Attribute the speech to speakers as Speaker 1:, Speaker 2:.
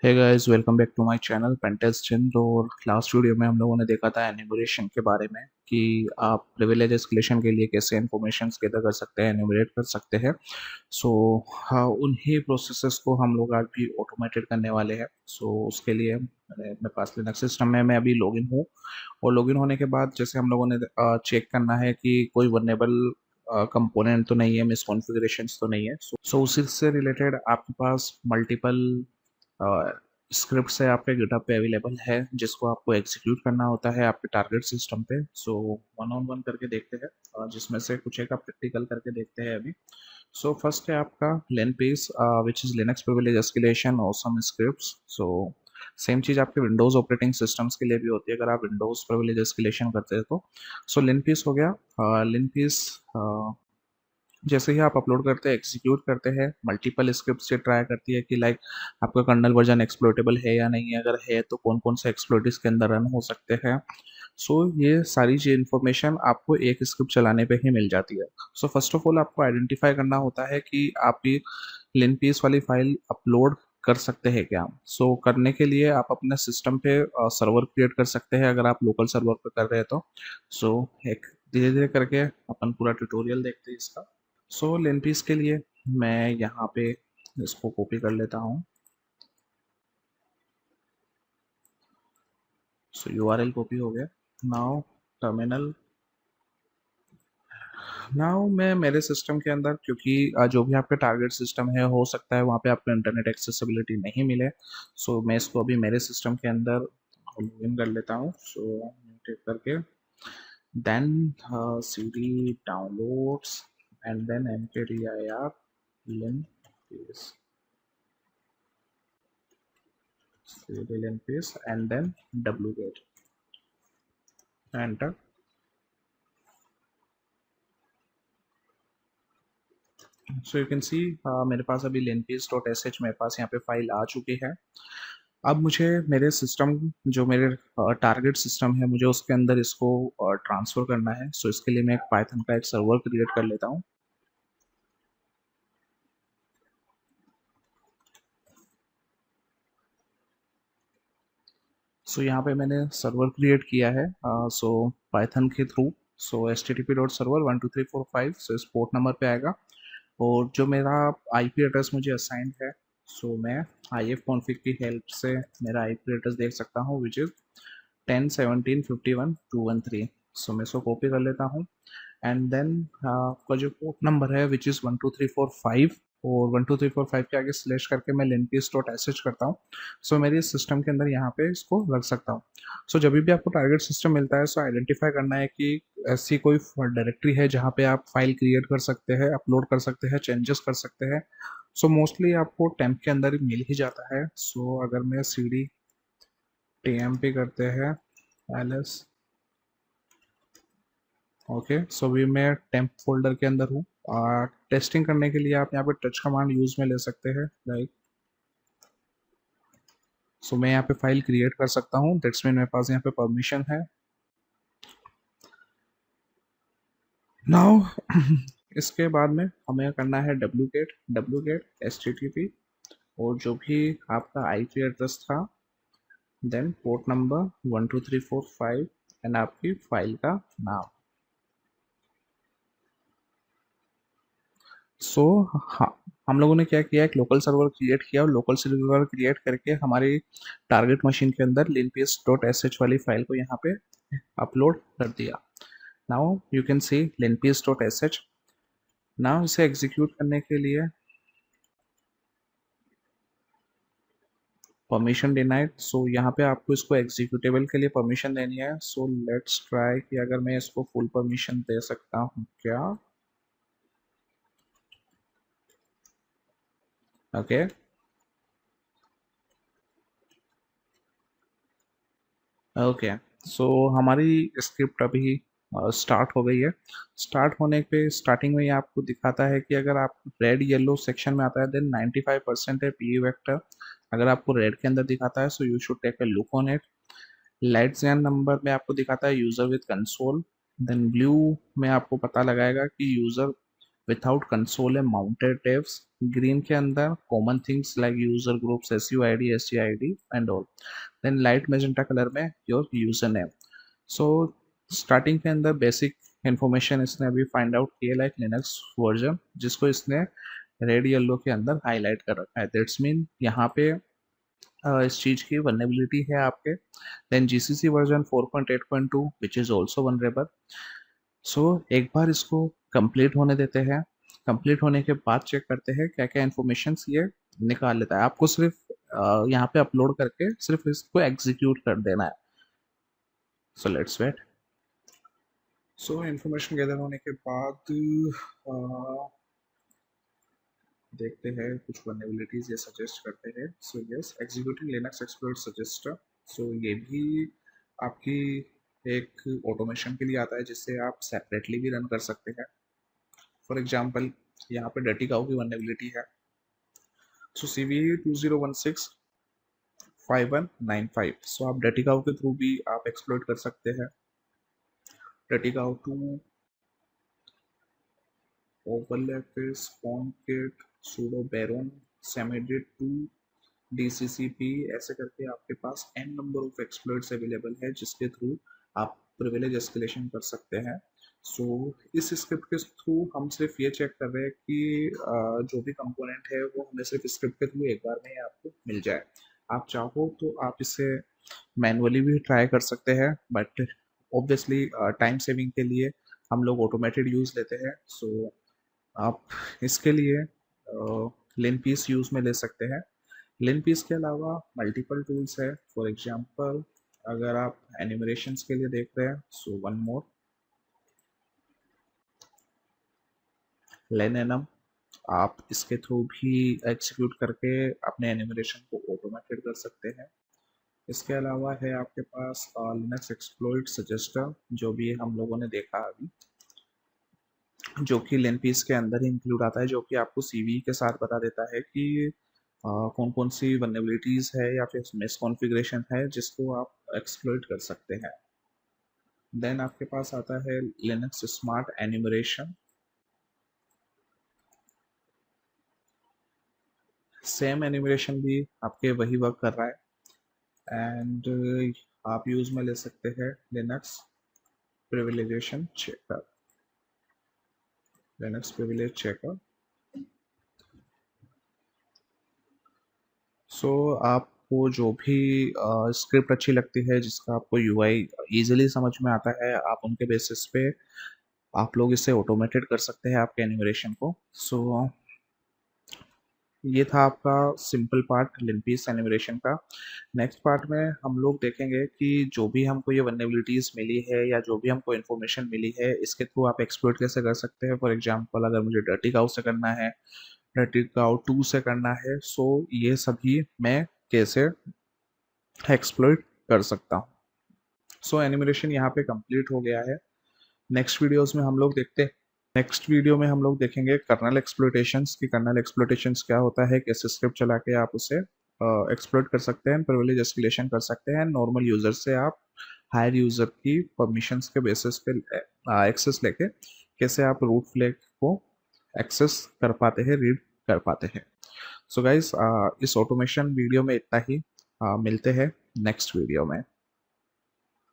Speaker 1: Hey guys, welcome back to my channel pentesting. और last video में हम लोगों ने देखा था एन्यूमरेशन के बारे में कि आप प्रिविलेज एस्केलेशन के लिए कैसे इंफॉर्मेशंस गैदर कर सकते हैं, एन्यूमरेट कर सकते हैं। सो हाँ, उन्हीं प्रोसेसेस को हम लोग आज भी ऑटोमेटेड करने वाले हैं। उसके लिए मेरे पास लिनक्स सिस्टम में मैं अभी लॉगिन हूँ। और लॉगिन होने के बाद जैसे हम लोगों ने चेक करना है कि कोई वनरेबल कंपोनेंट तो नहीं है, मिसकॉन्फ़िगरेशंस तो नहीं है। उसी से रिलेटेड आपके पास मल्टीपल स्क्रिप्ट्स है, आपके गिटहब पे अवेलेबल है, जिसको आपको एग्जीक्यूट करना होता है आपके टारगेट सिस्टम पे। वन ऑन वन करके देखते हैं, जिसमें से कुछ एक आप प्रैक्टिकल करके देखते हैं अभी। फर्स्ट है आपका LinPEAS, which is Linux privilege escalation awesome scripts. Same चीज़ आपके विंडोज़ ऑपरेटिंग सिस्टम्स के लिए भी होती है अगर आप विंडोज़ प्रिविलेज एस्केलेशन करते हैं तो। लिनपीस हो गया। लिनपीस जैसे ही आप अपलोड करते हैं, एग्जीक्यूट करते हैं, मल्टीपल स्क्रिप्ट से ट्राई करती है कि लाइक आपका कर्नल वर्जन एक्सप्लोटेबल है या नहीं है। अगर है तो कौन कौन से एक्सप्लोइट इसके अंदर रन हो सकते हैं। ये सारी चीज इन्फॉर्मेशन आपको एक स्क्रिप्ट चलाने पे ही मिल जाती है। फर्स्ट ऑफ ऑल आपको आइडेंटिफाई करना होता है कि आप ये लिनपीस वाली फाइल अपलोड कर सकते हैं क्या। करने के लिए आप अपने सिस्टम पे सर्वर क्रिएट कर सकते हैं अगर आप लोकल सर्वर पे कर रहे हैं तो। एक धीरे धीरे करके अपन पूरा ट्यूटोरियल देखते हैं इसका। लेनपीस के लिए मैं यहाँ पे इसको कॉपी कर लेता हूँ। यूआरएल कॉपी हो गया। Now terminal. नाउ मैं मेरे सिस्टम के अंदर, क्योंकि जो भी आपका टारगेट सिस्टम है हो सकता है वहाँ पे आपको इंटरनेट एक्सेसिबिलिटी नहीं मिले। मैं इसको अभी मेरे सिस्टम के अंदर लॉगिन कर लेता हूँ। टाइप करके then cd downloads and then mkdir linkbase cd linkbase and then wget enter. You can see मेरे पास अभी linkbase.sh मेरे पास यहाँ पे फाइल आ चुकी है। अब मुझे मेरे सिस्टम, जो मेरे टारगेट सिस्टम है, मुझे उसके अंदर इसको ट्रांसफ़र करना है। इसके लिए मैं एक पाइथन का एक सर्वर क्रिएट कर लेता हूँ। यहाँ पे मैंने सर्वर क्रिएट किया है पाइथन के थ्रू। http://12345 इस पोर्ट नंबर पे आएगा। और जो मेरा आईपी एड्रेस मुझे असाइंड है, मैं IF कॉन्फ़िग की हेल्प से मेरा आईपी एड्रेस देख सकता हूँ, विच इज़ 10.17.51.213। मैं इसको कॉपी कर लेता हूँ। एंड देन आपका जो पोर्ट नंबर है विच इज़ 12345, और 12345 के आगे स्लैश करके मैं linkbase.sh करता हूँ। मेरे सिस्टम के अंदर यहाँ पे इसको रख सकता हूँ। जब भी आपको टारगेट सिस्टम मिलता है, आइडेंटिफाई करना है कि ऐसी कोई डायरेक्टरी है जहाँ पे आप फाइल क्रिएट कर सकते हैं, अपलोड कर सकते हैं, चेंजेस कर सकते हैं। मोस्टली आपको टेम्प के अंदर मिल ही जाता है। अगर मैं cd tmp करते हैं ls, ओके। अभी मैं टेम्प फोल्डर के अंदर हूँ। टेस्टिंग करने के लिए आप यहाँ पे टच कमांड यूज में ले सकते हैं, लाइक। मैं यहाँ पे फाइल क्रिएट कर सकता हूँ, दैट्स मीन मेरे पास यहाँ पे परमिशन है। नाउ इसके बाद में हमें करना है wget http, और जो भी आपका आईपी एड्रेस था, देन पोर्ट नंबर 12345 एंड आपकी फाइल का नाम। हाँ, हम लोगों ने क्या किया, एक लोकल सर्वर क्रिएट किया, और लोकल सर्वर क्रिएट करके हमारी टारगेट मशीन के अंदर linkbase.sh वाली फाइल को यहाँ पे अपलोड कर दिया। Now you can C linkbase.sh। Now इसे एग्जीक्यूट करने के लिए परमिशन डिनाइड। यहाँ पे आपको इसको एग्जीक्यूटेबल के लिए परमिशन देनी है। लेट्स ट्राई कि अगर मैं इसको फुल परमिशन दे सकता हूँ क्या। Okay, okay. हमारी स्क्रिप्ट अभी स्टार्ट हो गई है। स्टार्ट होने पे स्टार्टिंग में ही आपको दिखाता है कि अगर आप रेड येलो सेक्शन में आता है देन 95% है पी वेक्टर। अगर आपको रेड के अंदर दिखाता है you should take a look on it. Light cyan number में आपको दिखाता है user with console. Then blue में आपको पता लगाएगा कि user without console and mounted tabs. Green के अंदर common things like user groups, SUID, SCID and all. Then light magenta colour में your user name. So starting के अंदर बेसिक इंफॉर्मेशन इसने अभी फाइंड आउट किया लाइक लिनक्स वर्जन, जिसको इसने रेड येलो के अंदर हाईलाइट कर रखा है। दैट्स मीन यहाँ पे इस चीज़ की वनरेबिलिटी है आपके। Then GCC version 4.8.2 which is also vulnerable. So एक बार इसको कंप्लीट होने देते हैं। कंप्लीट होने के बाद चेक करते हैं क्या क्या इन्फॉर्मेशन ये निकाल लेता है। आपको सिर्फ यहाँ पे अपलोड करके सिर्फ इसको एग्जीक्यूट कर देना है। So let's wait. So information gather होने के बाद देखते हैं कुछ वनरेबिलिटीज ये सजेस्ट करते हैं। So yes, executing Linux exploit suggester. So ये भी आपकी एक ऑटोमेशन के लिए आता है जिससे आप सेपरेटली भी रन कर सकते हैं। फॉर एग्जांपल यहाँ पे डर्टी काउ की वनरेबिलिटी है। सो CVE 2016-5195। सो आप डर्टी काउ के थ्रू भी आप एक्सप्लॉइट कर सकते हैं। Dirty cow 2 overlap is PwnKit sudo baron samedit 2 DCCP ऐसे करके आपके पास n number of exploits available है जिसके थ्रू आप प्रिविलेज एस्केलेशन कर सकते हैं। सो इस स्क्रिप्ट के थ्रू हम सिर्फ ये चेक कर रहे हैं कि जो भी कंपोनेंट है वो हमें सिर्फ स्क्रिप्ट के थ्रू एक बार में ही आपको मिल जाए। आप चाहो तो आप इसे मैनुअली भी ट्राई कर सकते हैं, बट ऑब्वियसली टाइम सेविंग के लिए हम लोग ऑटोमेटेड यूज़ लेते हैं। सो आप इसके लिए लिनपीस यूज़ में ले सकते हैं। लिनपीस के अलावा मल्टीपल टूल्स है। फॉर एग्जांपल अगर आप एनिमेशंस के लिए देख रहे हैं, सो वन मोर लेनएनम। आप इसके थ्रू भी एग्जीक्यूट करके अपने एनिमेशन को ऑटोमेटेड कर सकते हैं। इसके अलावा है आपके पास लिनक्स एक्सप्लॉइट सजेस्टर, जो भी हम लोगों ने देखा अभी, जो कि लिनपीस के अंदर ही इंक्लूड आता है, जो कि आपको CV के साथ बता देता है कि कौन कौन सी वनरेबिलिटीज है या फिर मिस कॉन्फ़िगरेशन है जिसको आप एक्सप्लॉइट कर सकते हैं। देन आपके पास आता है लिनक्स स्मार्ट एनिमरेशन। सेम एनिमरेशन भी आपके वही वर्क कर रहा है। एंड आप यूज में ले सकते हैं Linux privilegation checker. Linux privilege checker. So आपको जो भी स्क्रिप्ट अच्छी लगती है, जिसका आपको UI इजीली समझ में आता है, आप उनके बेसिस पे आप लोग इसे ऑटोमेटेड कर सकते हैं आपके एनिमेशन को। सो ये था आपका सिंपल पार्ट लिनपीस एनिमेशन का। नेक्स्ट पार्ट में हम लोग देखेंगे कि जो भी हमको ये वनरेबिलिटीज मिली है या जो भी हमको इन्फॉर्मेशन मिली है, इसके थ्रू आप एक्सप्लॉइट कैसे कर सकते हैं। फॉर एग्जांपल अगर मुझे डर्टी काउ से करना है, डर्टी काउ 2 से करना है, सो ये सभी मैं कैसे एक्सप्लॉइट कर सकता हूँ। सो एनिमेशन यहाँ पे कंप्लीट हो गया है। नेक्स्ट वीडियोस में हम लोग देखते हैं। नेक्स्ट वीडियो में हम लोग देखेंगे कर्नल एक्सप्लोइटेशंस की कर्नल एक्सप्लोइटेशंस क्या होता है, कैसे स्क्रिप्ट चला के आप उसे एक्सप्लोइट कर सकते हैं, प्रिविलेज एस्केलेशन कर सकते हैं। नॉर्मल यूजर से आप हायर यूजर की परमिशंस के बेसिस पे एक्सेस लेके कैसे आप रूट फ्लैग को एक्सेस कर पाते हैं, रीड कर पाते हैं। सो गाइस, इस ऑटोमेशन वीडियो में इतना ही। मिलते हैं नेक्स्ट वीडियो में।